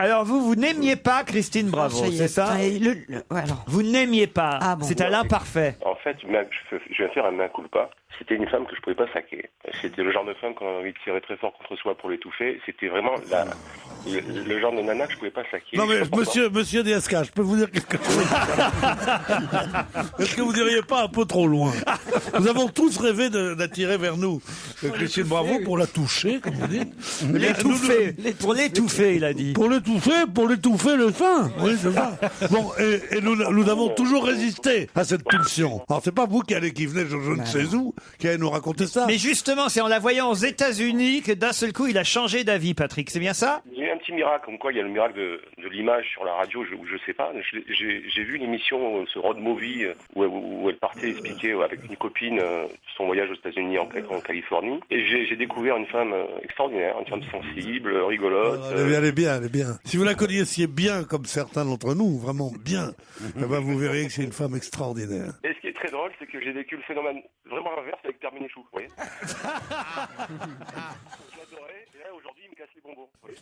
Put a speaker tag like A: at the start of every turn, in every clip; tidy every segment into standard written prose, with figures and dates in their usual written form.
A: Alors vous n'aimiez pas Christine Bravo, c'est ça?
B: Alors.
A: Vous n'aimiez pas.
B: Ah bon.
A: C'est à l'imparfait.
C: En fait, je vais faire un mea culpa. C'était une femme que je pouvais pas saquer. C'était le genre de femme qu'on a envie de tirer très fort contre soi pour l'étouffer. C'était vraiment le genre de nana que je pouvais pas saquer.
D: Non mais monsieur DSK, je peux vous dire quelque chose. Est-ce que vous diriez pas un peu trop loin? Nous avons tous rêvé d'attirer vers nous Christine Bravo pour la toucher, comme vous dites.
A: L'étouffer. Pour l'étouffer, il a dit.
D: Pour l'étouffer le sein. Oui, c'est ça. Bon, et nous avons toujours résisté à cette pulsion. Alors c'est pas vous qui venez je ne sais où, qui allez nous raconter ça.
A: Mais justement, c'est en la voyant aux États-Unis que d'un seul coup, il a changé d'avis, Patrick. C'est bien ça?
C: Il y a eu un petit miracle, comme quoi il y a le miracle de l'image sur la radio, je sais pas. J'ai vu l'émission, ce road movie, où elle partait expliquer avec une copine son voyage aux États-Unis en Californie. Et j'ai découvert une femme extraordinaire, une femme sensible, rigolote.
D: Elle est bien. Si vous la connaissiez bien, comme certains d'entre nous, vraiment bien, vous verriez que c'est une femme extraordinaire.
C: Et ce qui est très drôle, c'est que j'ai vécu le phénomène vraiment inverse avec Pierre Bénichou, vous voyez. J'adorais, et là aujourd'hui il me casse les bonbons. Vous voyez.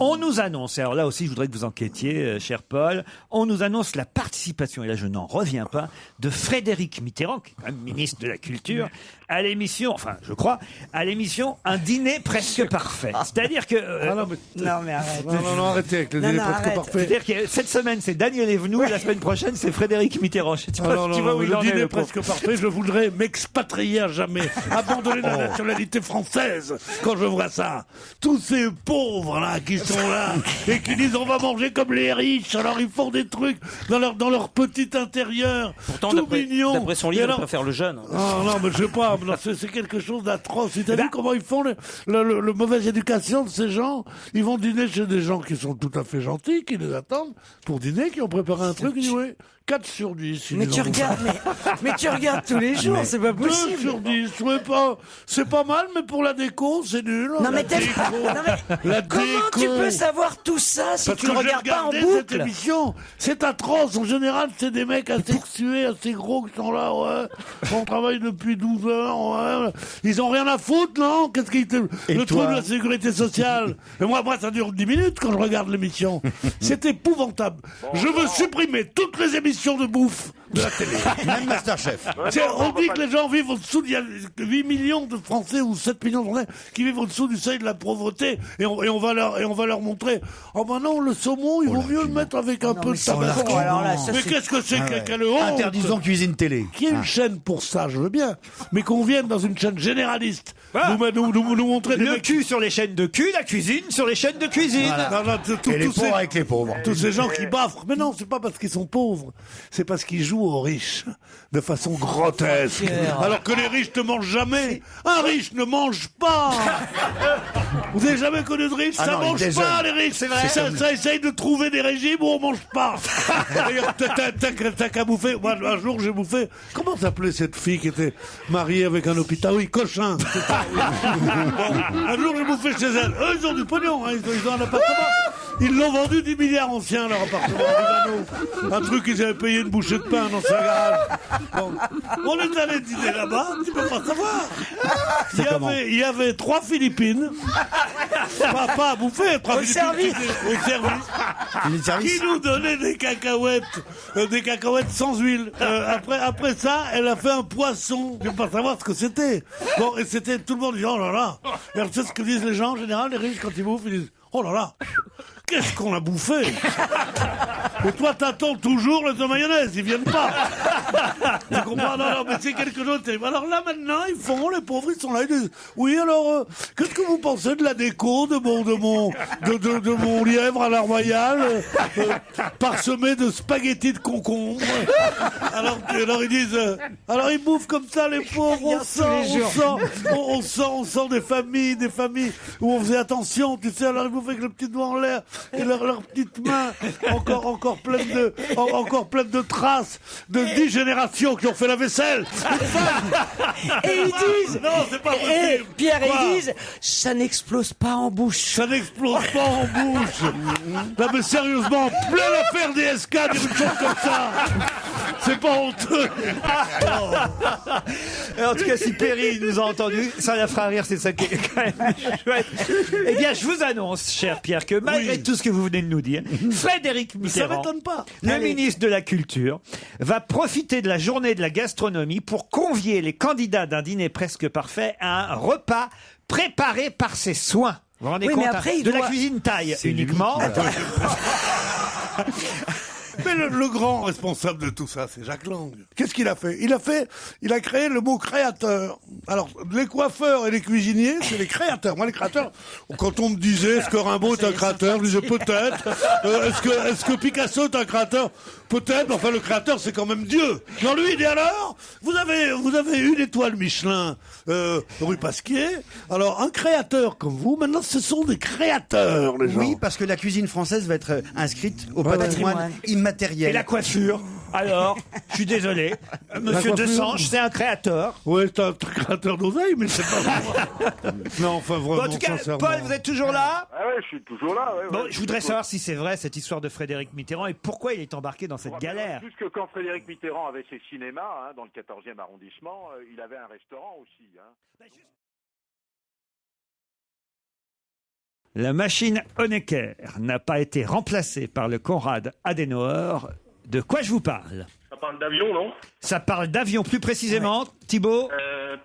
A: On nous annonce, alors là aussi je voudrais que vous enquêtiez, cher Paul, on nous annonce la participation, et là je n'en reviens pas, de Frédéric Mitterrand, qui est quand même ministre de la Culture, à l'émission, enfin je crois, à l'émission Un dîner presque parfait. C'est-à-dire que...
B: Non mais arrête.
D: Non, arrêtez avec le dîner presque parfait.
A: C'est-à-dire que cette semaine c'est Daniel Evenou, et la semaine prochaine c'est Frédéric Mitterrand. Je sais pas si tu vois où il en est.
D: Le dîner presque parfait, je voudrais m'expatrier à jamais, abandonner la nationalité française quand je vois ça. Tous ces pauvres là qui sont là et qui disent on va manger comme les riches, alors ils font des trucs dans leur petit intérieur.
E: Pourtant,
D: tout mignon.
E: D'après son livre, il préfère le jeune.
D: Non, mais je sais pas, c'est quelque chose d'atroce. Tu as vu comment ils font le mauvaise éducation de ces gens? Ils vont dîner chez des gens qui sont tout à fait gentils, qui les attendent pour dîner, qui ont préparé un truc, ils disent oui, 4 sur 10.
B: Mais tu regardes tous les jours, c'est pas possible.
D: 2 sur 10, c'est pas mal, mais pour la déco, c'est nul.
B: Non mais comment tu peux savoir tout ça si tu ne regardes pas en boucle?
D: Cette émission, c'est atroce. En général, c'est des mecs assez sués, assez gros qui sont là, ouais. On travaille depuis 12 heures, ouais. Ils ont rien à foutre, non? Qu'est-ce qu'ils le truc de la sécurité sociale. Et moi, ça dure 10 minutes quand je regarde l'émission. C'est épouvantable. Je veux supprimer toutes les émissions de bouffe de la télé.
F: Même Masterchef.
D: On dit que les gens vivent au-dessous, il y a 8 millions de Français ou 7 millions de Français qui vivent au-dessous du seuil de la pauvreté et on va leur montrer. Oh ben non, le saumon, il vaut mieux le mettre avec un peu de tabasco. Mais qu'est-ce que c'est que le honte?
F: Interdisons Cuisine Télé.
D: Qu'il y ait une chaîne pour ça, je veux bien. Mais qu'on vienne dans une chaîne généraliste nous montrer
A: le cul sur les chaînes de cul, la cuisine sur les chaînes de cuisine.
F: Voilà. Et les pauvres avec les pauvres.
D: Tous ces gens qui baffrent. Mais non, c'est pas parce qu'ils sont pauvres. C'est parce qu'ils jouent aux riches de façon grotesque. Alors que les riches ne mangent jamais. Un riche ne mange pas. Vous avez jamais connu de riches? Ça mange pas, les riches. C'est vrai. Ça essaye de trouver des régimes où on mange pas. D'ailleurs, t'as qu'à bouffer. Moi, un jour, j'ai bouffé. Comment s'appelait cette fille qui était mariée avec un hôpital? Oui, Cochin. Un jour, j'ai bouffé chez elle. Eux, ils ont du pognon. Ils ont un appartement. Ils l'ont vendu 10 milliards anciens, leur appartement. Un truc qu'ils avaient payé une bouchée de pain dans sa garage. Bon. On est allé dîner là-bas, tu peux pas savoir. Il y avait 3 Philippines. Pas à bouffer, 3 Philippines. Au service. Qui nous donnaient des cacahuètes sans huile. Après ça, elle a fait un poisson. Je ne peux pas savoir ce que c'était. Bon, et c'était, tout le monde dit, oh là là. Et alors, tu sais ce que disent les gens, en général, les riches, quand ils bouffent, ils disent, oh là là. Qu'est-ce qu'on a bouffé? Et toi, t'attends toujours les œufs mayonnaise, ils viennent pas. Tu comprends? Non, mais c'est quelque chose. Alors là, maintenant, les pauvres, ils sont là, ils disent, oui, alors, qu'est-ce que vous pensez de la déco de mon lièvre à la Royale, parsemé de spaghettis de concombre? Alors ils disent, alors ils bouffent comme ça, les pauvres, on sent des familles où on faisait attention, tu sais, alors ils bouffent avec le petit doigt en l'air, et leurs petites mains encore pleines de traces de 10 générations qui ont fait la vaisselle.
B: Et ils disent,
D: non, c'est pas possible.
B: Pierre, ils disent, ça n'explose pas en bouche.
D: Ça n'explose pas en bouche. Non mais sérieusement, plein l'affaire DSK dire une chose comme ça. C'est pas honteux.
A: En tout cas, si Perry nous a entendus, ça la fera rire, c'est ça qui est quand même chouette. Eh bien, je vous annonce, cher Pierre, que malgré tout ce que vous venez de nous dire, Frédéric Mitterrand,
D: m'étonne pas.
A: le ministre de la Culture, va profiter de la journée de la gastronomie pour convier les candidats d'un dîner presque parfait à un repas préparé par ses soins. Vous vous rendez
B: Oui,
A: compte,
B: mais après, il
A: de
B: doit-
A: la cuisine taille uniquement.
D: Mais le grand responsable de tout ça, c'est Jacques Lang. Qu'est-ce qu'il a fait ? Il a créé le mot créateur. Alors, les coiffeurs et les cuisiniers, c'est les créateurs. Moi, les créateurs, quand on me disait, est-ce que Rimbaud est un créateur, je disais peut-être. Est-ce que Picasso est un créateur ? Peut-être. Enfin, le créateur, c'est quand même Dieu. Non, lui, il dit alors, vous avez une étoile Michelin, rue Pasquier. Alors, un créateur comme vous, maintenant, ce sont des créateurs, les gens.
F: Oui, parce que la cuisine française va être inscrite au patrimoine immatériel.
A: Et la coiffure. Alors, je suis désolé, Monsieur
D: coiffure.
A: Desange, c'est un créateur.
D: Ouais, c'est un créateur d'oseille, mais c'est pas vrai. Non, enfin, vraiment,
A: Bon, en tout cas,
D: sincèrement.
A: Paul, vous êtes toujours là ?
C: Ah ouais, je suis toujours là. Ouais,
A: Bon,
C: ouais,
A: je voudrais savoir si c'est vrai cette histoire de Frédéric Mitterrand et pourquoi il est embarqué dans cette galère.
E: Jusque quand Frédéric Mitterrand avait ses cinémas dans le 14e arrondissement, il avait un restaurant aussi.
A: La machine Honecker n'a pas été remplacée par le Konrad Adenauer. De quoi je vous parle ?
C: Ça parle d'avion, non?
A: Ça parle d'avion plus précisément, Thibaut.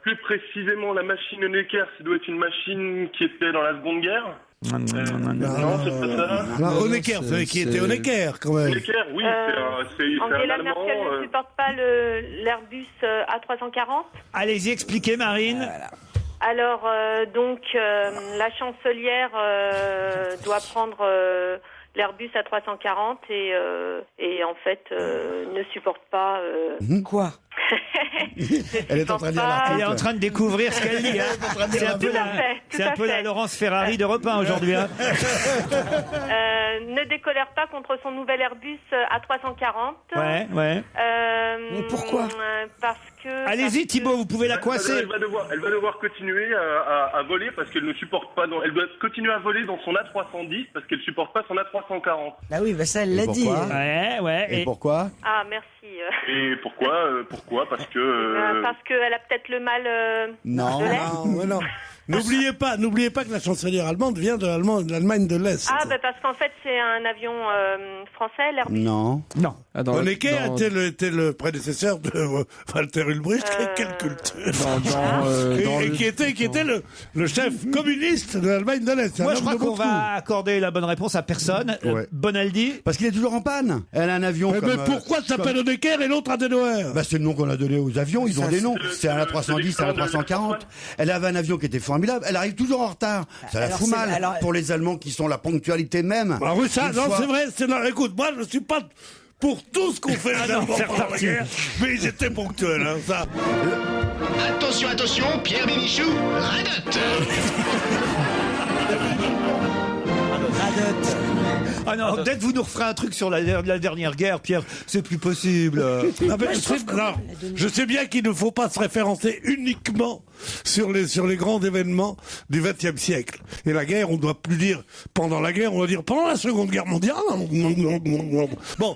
C: Plus précisément, la machine Honecker, ça doit être une machine qui était dans la Seconde Guerre. Non, c'est pas ça.
D: Alors, Honecker, vous savez qui était Honecker, quand même.
C: Honecker, oui, c'est un
G: Angela
C: Allemand.
G: Merkel ne supporte pas l'Airbus A340.
A: Allez-y, expliquez, Marine.
G: Alors, donc, la chancelière doit prendre l'Airbus A340 et en fait, ne supporte pas...
B: Quoi?
F: Elle est en train de lire l'article.
A: Elle est en train de découvrir ce qu'elle lit. Hein. C'est un peu,
G: Tout à fait, tout
A: c'est un
G: à
A: peu la
G: fait.
A: Laurence Ferrari d'Europe 1 aujourd'hui. Hein.
G: Ne décolère pas contre son nouvel Airbus A340.
A: Ouais.
B: Mais pourquoi?
G: Parce que...
A: Allez-y, Thibaut, vous pouvez la coincer.
C: Elle va devoir continuer à voler parce qu'elle ne supporte pas. Elle doit continuer à voler dans son A310 parce qu'elle ne supporte pas son A340.
B: Ah oui, bah ça, elle l'a dit.
F: pourquoi
A: Ouais.
F: Et pourquoi?
G: Ah, merci.
C: Et pourquoi? Parce que...
G: Parce qu'elle a peut-être le mal
F: Non.
G: de l'air.
D: Non, mais non. N'oubliez pas que la chancelière allemande vient de l'Allemagne de l'Est.
G: Ah, parce qu'en fait, c'est un avion français, l'Airbus.
F: Non.
D: Honecker était le prédécesseur de Walter Ulbricht. Quelle culture. Et qui était le chef communiste de l'Allemagne de l'Est. C'est un
A: Moi, je
D: homme
A: crois
D: de
A: qu'on
D: Moscou.
A: va accorder la bonne réponse à personne.
F: Ouais.
A: Bonaldi.
F: Parce qu'il est toujours en panne. Elle a un avion
D: Mais
F: comme...
D: pourquoi ça s'appelle Honecker et l'autre Adenauer?
F: Bah, c'est le nom qu'on a donné aux avions, ils ont des noms. C'est un A310, un A340. Elle avait un avion qui était formidable, elle arrive toujours en retard. Ça la
B: Alors,
F: fout
B: c'est-
F: mal
B: alors-
F: pour les Allemands qui sont la ponctualité même.
D: Ah oui, ça,
F: Une
D: non,
F: fois-
D: c'est vrai. Non, écoute, moi, je suis pas pour tout ce qu'on fait les Allemands pendant la guerre, mais ils étaient ponctuels, hein, ça.
H: Attention, Pierre Bénichou, radote.
B: Radote.
A: Ah non, peut-être vous nous referez un truc sur la dernière guerre, Pierre. C'est plus possible.
D: Non, mais je sais bien qu'il ne faut pas se référencer uniquement sur les grands événements du XXe siècle. Et la guerre, on ne doit plus dire pendant la guerre, on doit dire pendant la Seconde Guerre mondiale. Bon,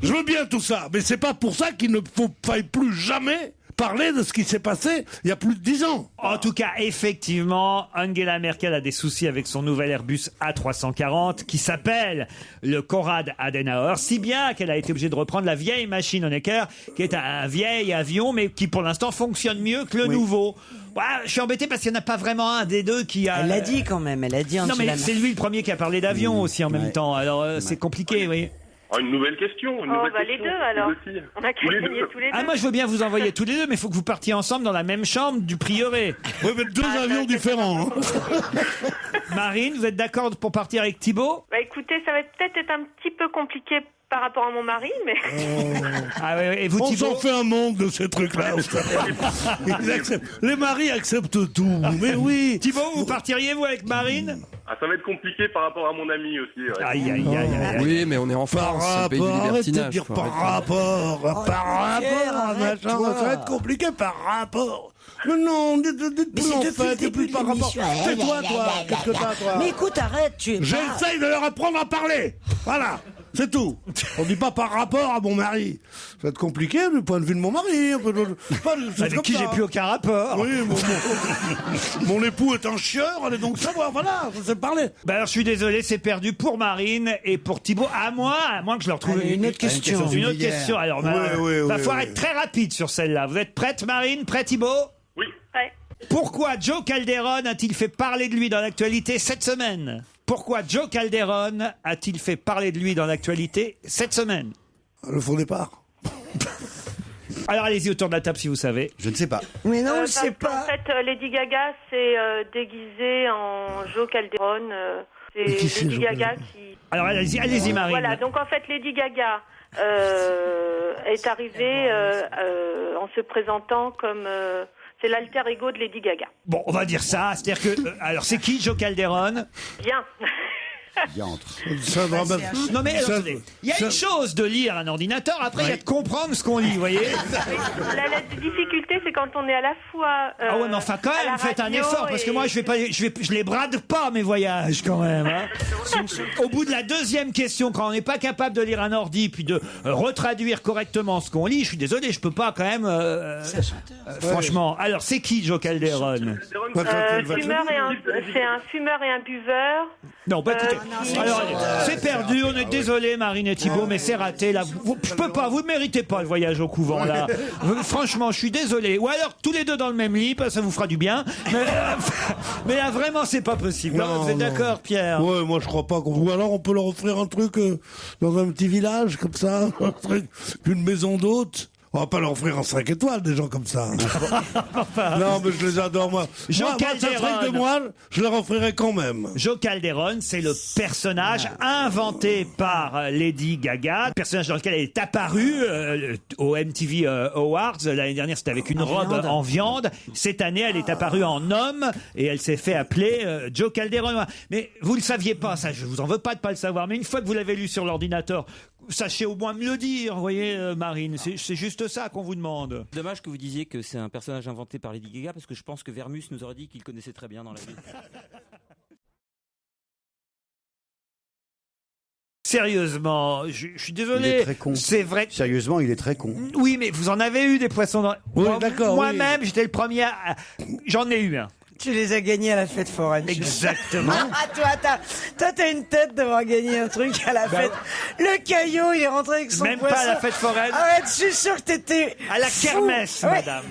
D: je veux bien tout ça, mais c'est pas pour ça qu'il ne faille plus jamais parler de ce qui s'est passé il y a plus de 10 ans.
A: En tout cas, effectivement, Angela Merkel a des soucis avec son nouvel Airbus A340 qui s'appelle le Konrad Adenauer, si bien qu'elle a été obligée de reprendre la vieille machine Honecker, qui est un vieil avion, mais qui pour l'instant fonctionne mieux que le nouveau. Je suis embêté parce qu'il n'y en a pas vraiment un des deux qui a...
B: Elle l'a dit quand même, elle a dit.
A: Non, mais
B: Angela
A: c'est lui le premier qui a parlé d'avion aussi en même temps. Alors, c'est compliqué, oui.
C: Une nouvelle question.
G: Les deux, alors. On a qu'à gagner tous les deux.
A: Ah, moi, je veux bien vous envoyer tous les deux, mais il faut que vous partiez ensemble dans la même chambre du prieuré.
D: Oui, mais deux avions différents.
A: Marine, vous êtes d'accord pour partir avec Thibaut?
G: Écoutez, ça va peut-être être un petit peu compliqué par rapport à mon mari, mais...
A: Ah oui, et vous,
D: On
A: Thibaut?
D: s'en fait un monde de ces trucs-là. Ils acceptent. Les maris acceptent tout. Mais oui.
A: Thibaut, vous partiriez, vous, avec Marine?
C: Ah, ça va être compliqué par rapport à mon ami aussi. Ouais.
A: Aïe.
I: Oui, mais on est en
D: Par
I: France, c'est le pays du
D: rapport, arrête de
I: libertinage.
D: dire
I: faut
D: par
I: arrêter.
D: rapport,
B: Pierre, arrête,
D: machin,
B: toi.
D: ça va être compliqué par rapport. Mais non, dites
B: Mais
D: plus
B: c'est
D: en
B: depuis le
D: fait,
B: début
D: plus
B: de
D: par rapport.
B: l'émission.
D: C'est toi, qu'est-ce que t'as, toi?
B: Mais écoute, arrête, tu es pas...
D: J'essaye de leur apprendre à parler. Voilà. C'est tout. On dit pas par rapport à mon mari. Ça va être compliqué du point de vue de mon mari.
A: Avec qui j'ai plus aucun rapport.
D: Oui, mon époux est un chieur, allez donc savoir, voilà, ça s'est parlé.
A: Ben alors je suis désolé, c'est perdu pour Marine et pour Thibaut, à moins que je leur trouve
B: Allez, une autre question.
A: Une autre question. Alors, va falloir être très rapide sur celle-là. Vous êtes prête, Marine? Prêt, Thibaut?
C: Oui.
G: Ouais.
A: Pourquoi Joe Calderone a-t-il fait parler de lui dans l'actualité cette semaine? Pourquoi Joe Calderone a-t-il fait parler de lui dans l'actualité cette semaine?
D: Le faux départ.
A: Alors allez-y autour de la table si vous savez.
F: Je ne sais pas.
B: Mais non, on ne
G: Parce
B: sait
G: qu'en
B: pas.
G: fait, Lady Gaga s'est déguisée en Joe Calderone.
D: Et qui
G: C'est
D: c'est,
G: Lady
D: Joe
G: Gaga
D: Calderone
G: qui...
A: Alors allez-y Marine.
G: Voilà, donc en fait, Lady Gaga est arrivée en se présentant comme... c'est l'alter ego de Lady Gaga.
A: Bon, on va dire ça. C'est-à-dire que... alors c'est qui Joe Calderone?
G: Bien.
F: Diantre.
D: Ça,
A: Non mais
D: ça-
A: attendez, il y a
D: ça-
A: une chose de lire un ordinateur, après il y a de comprendre ce qu'on lit, vous voyez.
G: La difficulté, c'est quand on est à la fois...
A: Ah ouais, mais enfin quand
G: à la
A: même, faites un
G: radio
A: effort, parce que
G: et-
A: moi je les brade pas mes voyages quand même. Hein. Au bout de la deuxième question, quand on n'est pas capable de lire un ordi puis de retraduire correctement ce qu'on lit, je suis désolé, je peux pas quand même. Franchement, alors c'est qui Joe Calderone?
G: C'est un fumeur et un buveur.
A: Non, bah écoutez, alors allez, c'est perdu, on est désolé Marine et Thibault, mais c'est raté là. Je peux pas, vous ne méritez pas le voyage au couvent là. Franchement, je suis désolé. Ou alors tous les deux dans le même lit, ça vous fera du bien. Mais là vraiment, c'est pas possible.
D: Non,
A: vous êtes
D: non.
A: d'accord, Pierre?
D: Ouais, moi je crois pas qu'on. Ou alors on peut leur offrir un truc dans un petit village comme ça, un truc, une maison d'hôte. On va pas leur offrir un 5 étoiles, des gens comme ça. Non, mais je les adore, moi.
A: Jean
D: Moi, ça
A: Calderone.
D: serait de moi, je leur offrirais quand même.
A: Joe Calderone, c'est le personnage inventé par Lady Gaga, le personnage dans lequel elle est apparue au MTV Awards. L'année dernière, c'était avec une robe en viande. Cette année, elle est apparue en homme et elle s'est fait appeler Joe Calderone. Mais vous le saviez pas, ça, je vous en veux pas de pas le savoir. Mais une fois que vous l'avez lu sur l'ordinateur, sachez au moins me le dire, vous voyez, Marine. C'est juste ça qu'on vous demande.
I: Dommage que vous disiez que c'est un personnage inventé par Lady Gaga, parce que je pense que Vermus nous aurait dit qu'il connaissait très bien dans la vie.
A: Sérieusement, je suis désolé.
F: Il est très con.
A: C'est vrai.
F: Sérieusement, il est très con.
A: Oui, mais vous en avez eu des poissons dans...
D: Oui, d'accord,
A: Moi-même, j'étais le premier à... J'en ai eu un.
B: Tu les as gagnés à la fête foraine.
A: Exactement.
B: Ah, toi, t'as une tête d'avoir gagné un truc à la fête. Le caillot, il est rentré avec son
A: Même
B: poisson.
A: pas à la fête foraine.
B: Arrête, je suis sûr que t'étais
A: À la
B: fou.
A: kermesse,
B: Ouais.
A: madame.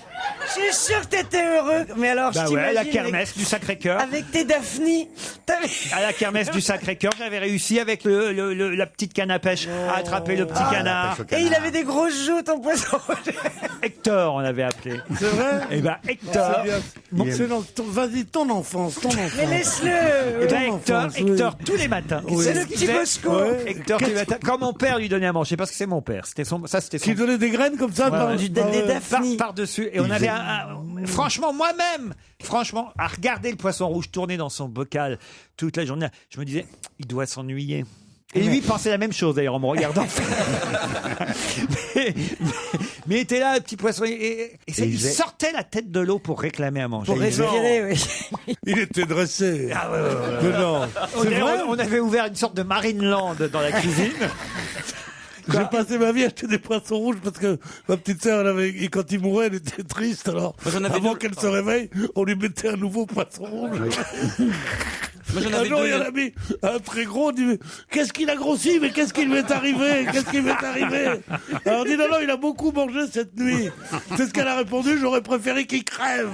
B: Je suis sûr que t'étais heureux. Mais alors,
A: Bah
B: je
A: ouais, à la
B: t'imagine
A: kermesse du Sacré-Cœur.
B: avec tes Daphne. t'avais-
A: À la kermesse du Sacré-Cœur, j'avais réussi avec la petite canne à pêche à attraper le petit canard.
B: Et il avait des grosses joues, ton poisson.
A: Hector, on l'avait appelé.
D: C'est vrai?
A: Eh ben, Hector.
D: C'est bien. Bon, c'est vas-y, ton enfance.
B: Mais laisse-le.
A: Eh ben,
D: Ton
A: Hector,
D: enfance, oui.
A: Hector, tous les matins.
D: Oui.
B: C'est le petit Bosco.
A: Hector, tous les matins. Quand mon père lui donnait à manger, parce que c'est mon père. C'était son.
D: Qui donnait des graines comme ça
A: Ouais, ouais.
B: Du des Daphne.
A: Par-dessus. Et on avait franchement, moi-même, à regarder le poisson rouge tourner dans son bocal toute la journée, je me disais, il doit s'ennuyer. Et lui pensait la même chose d'ailleurs en me regardant. mais il était là, le petit poisson, il sortait la tête de l'eau pour réclamer à manger.
B: Pour respirer, oui.
D: Il était dressé.
A: Ah ouais.
D: Mais non. C'est vrai.
A: On avait ouvert une sorte de Marineland dans la cuisine.
D: J'ai passé ma vie à acheter des poissons rouges parce que ma petite sœur, et quand il mourait, elle était triste. Alors, avant qu'elle se réveille, on lui mettait un nouveau poisson rouge.
I: Moi, j'en
D: Un
I: avais
D: jour,
I: deux.
D: il y en a mis un très gros. On dit, mais qu'est-ce qu'il a grossi? Mais qu'est-ce qui lui est arrivé? Qu'est-ce qui lui est arrivé? Alors on dit, non, il a beaucoup mangé cette nuit. C'est ce qu'elle a répondu, j'aurais préféré qu'il crève.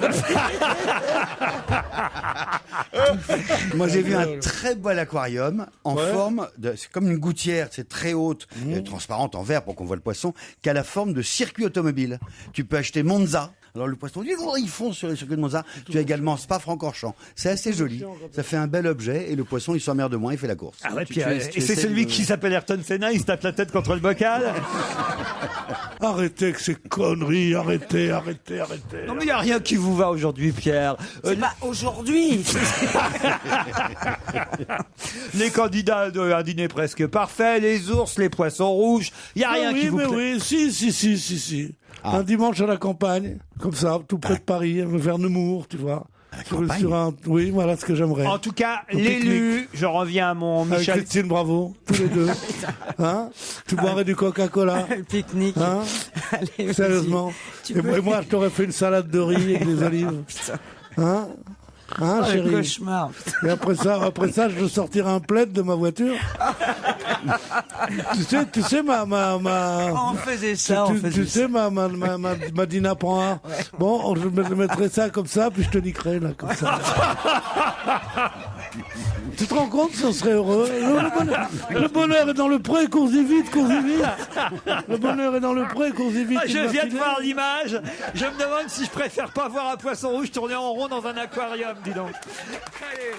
F: Moi, j'ai vu un très bel aquarium en forme de. C'est comme une gouttière, c'est très haute, transparente en verre pour qu'on voit le poisson, qui a la forme de circuit automobile. Tu peux acheter Monza. Alors le poisson, il fonce sur le circuit de Monza. Tu as également Spa-Francorchamps. C'est assez joli. Ça fait un bel objet et le poisson, il s'emmerde moins, il fait la course.
A: Ah ouais,
F: Tu-
A: puis,
F: tu es-
A: et
F: tu
A: c'est
F: essaies
A: celui
F: de-
A: qui s'appelle Ayrton Senna, il se tape la tête contre le bocal.
D: Arrêtez avec ces conneries, arrêtez.
A: Non mais il n'y a rien qui vous va aujourd'hui, Pierre.
B: Bah, aujourd'hui.
A: Les candidats d'un dîner presque parfait, les ours, les poissons rouges, il n'y a rien
D: oui,
A: qui vous
D: mais
A: plaît.
D: oui, si. Un dimanche à la campagne, comme ça, tout près de Paris, vers Nemours, tu vois. Oui, voilà ce que j'aimerais.
A: En tout cas,
D: Au
A: l'élu, je reviens à mon
D: Avec
A: Michel.
D: Christine Bravo, tous les deux. Hein? Tu boirais du Coca-Cola.
B: Pique-nique.
D: Hein?
B: Allez,
D: Sérieusement.
B: tu
D: Et
B: peux-
D: moi, je t'aurais fait une salade de riz avec des olives. Hein? Hein,
B: Oh, le
D: chérie?
B: cauchemar.
D: Et après ça, je sortirai un plaid de ma voiture. tu sais,
B: On faisait ça, on faisait
D: tu
B: ça.
D: sais, ma Dina Prand. Bon, je mettrai ça comme ça, puis je te niquerai, là, comme ça. Tu te rends compte si on serait heureux? Le bonheur est dans le pré, cours-y vite, cours-y vite. Le bonheur est dans le pré, cours-y vite.
A: Ah, je viens de voir l'image. Je me demande si je préfère pas voir un poisson rouge tourner en rond dans un aquarium, dis donc. Allez.